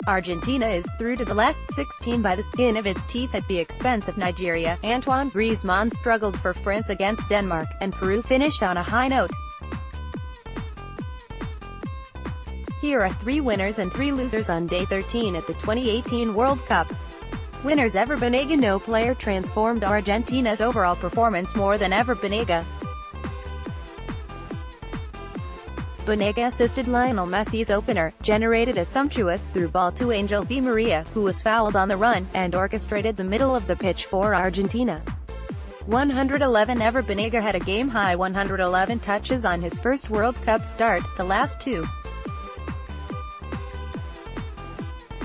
Argentina is through to the last 16 by the skin of its teeth at the expense of Nigeria. Antoine Griezmann struggled for France against Denmark, and Peru finished on a high note. Here are 3 winners and 3 losers on day 13 at the 2018 World Cup. Winners: Ever Banega No player transformed Argentina's overall performance more than Ever Banega. Banega assisted Lionel Messi's opener, generated a sumptuous through ball to Angel Di Maria, who was fouled on the run, and orchestrated the middle of the pitch for Argentina. 111 Ever Banega had a game-high 111 touches on his first World Cup start, the last 2.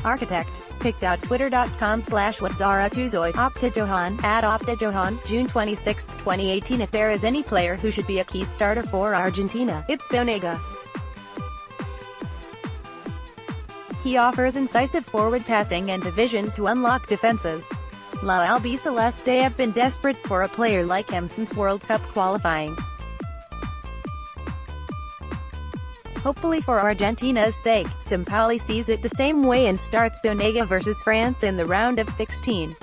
Architect. Picked out twitter.com/WhatsAratuzoy, Optajohan, @Optajohan, June 26, 2018. If there is any player who should be a key starter for Argentina, it's Banega. He offers incisive forward passing and the vision to unlock defenses. La Albiceleste have been desperate for a player like him since World Cup qualifying. Hopefully for Argentina's sake, Sampaoli sees it the same way and starts Banega versus France in the round of 16.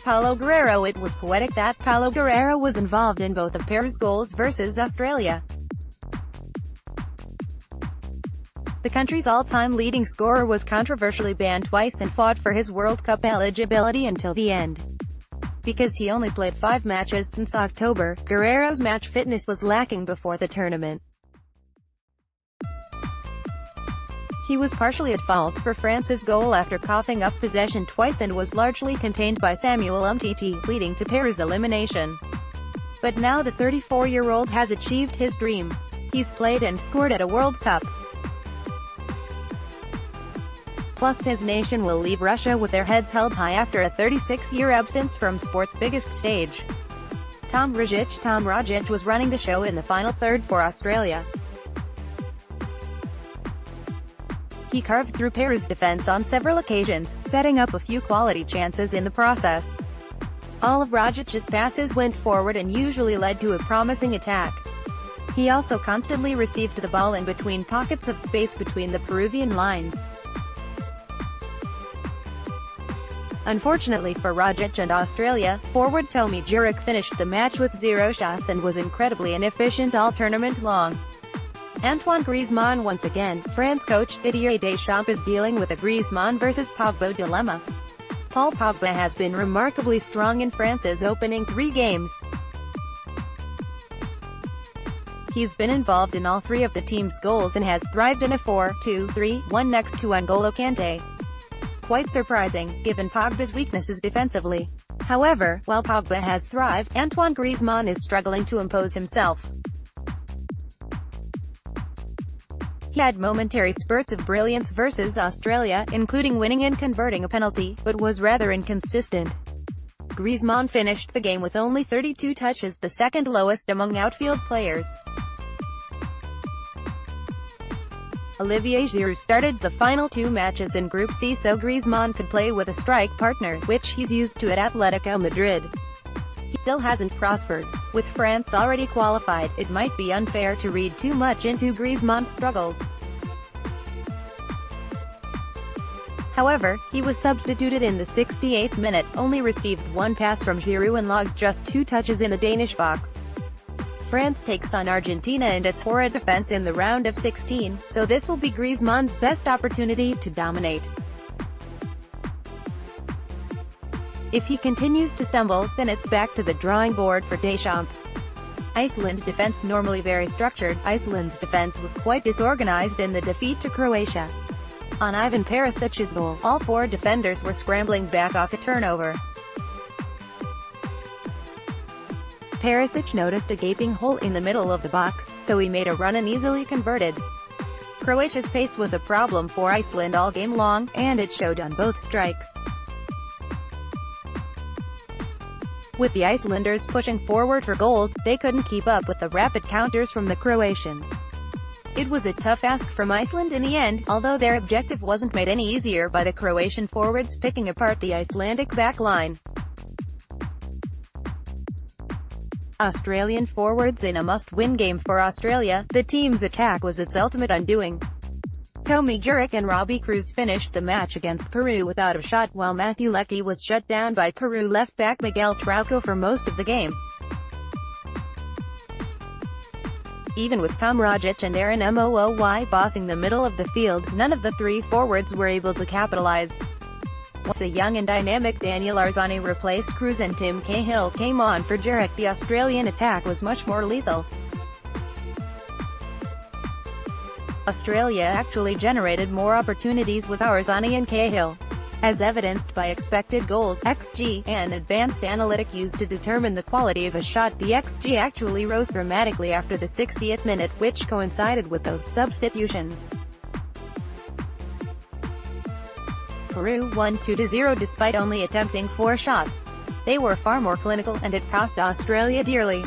Paulo Guerrero. It was poetic that Paulo Guerrero was involved in both of Peru's goals versus Australia. The country's all-time leading scorer was controversially banned twice and fought for his World Cup eligibility until the end. Because he only played 5 matches since October, Guerrero's match fitness was lacking before the tournament. He was partially at fault for France's goal after coughing up possession twice and was largely contained by Samuel Umtiti, leading to Peru's elimination. But now the 34-year-old has achieved his dream. He's played and scored at a World Cup. Plus his nation will leave Russia with their heads held high after a 36-year absence from sport's biggest stage. Tom Rogic was running the show in the final third for Australia. He carved through Peru's defense on several occasions, setting up a few quality chances in the process. All of Rogic's passes went forward and usually led to a promising attack. He also constantly received the ball in between pockets of space between the Peruvian lines. Unfortunately for Rogic and Australia, forward Tomi Juric finished the match with 0 shots and was incredibly inefficient all tournament long. Antoine Griezmann. Once again, France coach Didier Deschamps is dealing with a Griezmann versus Pogba dilemma. Paul Pogba has been remarkably strong in France's opening 3 games. He's been involved in all 3 of the team's goals and has thrived in a 4-2-3-1 next to N'Golo Kante. Quite surprising, given Pogba's weaknesses defensively. However, while Pogba has thrived, Antoine Griezmann is struggling to impose himself. He had momentary spurts of brilliance versus Australia, including winning and converting a penalty, but was rather inconsistent. Griezmann finished the game with only 32 touches, the second lowest among outfield players. Olivier Giroud started the final 2 matches in Group C so Griezmann could play with a strike partner, which he's used to at Atletico Madrid. He still hasn't prospered. With France already qualified, it might be unfair to read too much into Griezmann's struggles. However, he was substituted in the 68th minute, only received 1 pass from Giroud and logged just 2 touches in the Danish box. France takes on Argentina and its horrid defense in the round of 16, so this will be Griezmann's best opportunity to dominate. If he continues to stumble, then it's back to the drawing board for Deschamps. Iceland's defense. Normally very structured, Iceland's defense was quite disorganized in the defeat to Croatia. On Ivan Perisic's goal, all 4 defenders were scrambling back off a turnover. Perisic noticed a gaping hole in the middle of the box, so he made a run and easily converted. Croatia's pace was a problem for Iceland all game long, and it showed on both strikes. With the Icelanders pushing forward for goals, they couldn't keep up with the rapid counters from the Croatians. It was a tough ask from Iceland in the end, although their objective wasn't made any easier by the Croatian forwards picking apart the Icelandic back line. Australian forwards. In a must-win game for Australia, the team's attack was its ultimate undoing. Tommy Juric and Robbie Cruz finished the match against Peru without a shot, while Matthew Leckie was shut down by Peru left-back Miguel Trauco for most of the game. Even with Tom Rogic and Aaron Mooy bossing the middle of the field, none of the three forwards were able to capitalize. Once the young and dynamic Daniel Arzani replaced Cruz and Tim Cahill came on for Juric, the Australian attack was much more lethal. Australia actually generated more opportunities with Arzani and Cahill. As evidenced by expected goals (XG), an advanced analytic used to determine the quality of a shot, the XG actually rose dramatically after the 60th minute, which coincided with those substitutions. Peru won 2-0 despite only attempting 4 shots. They were far more clinical, and it cost Australia dearly.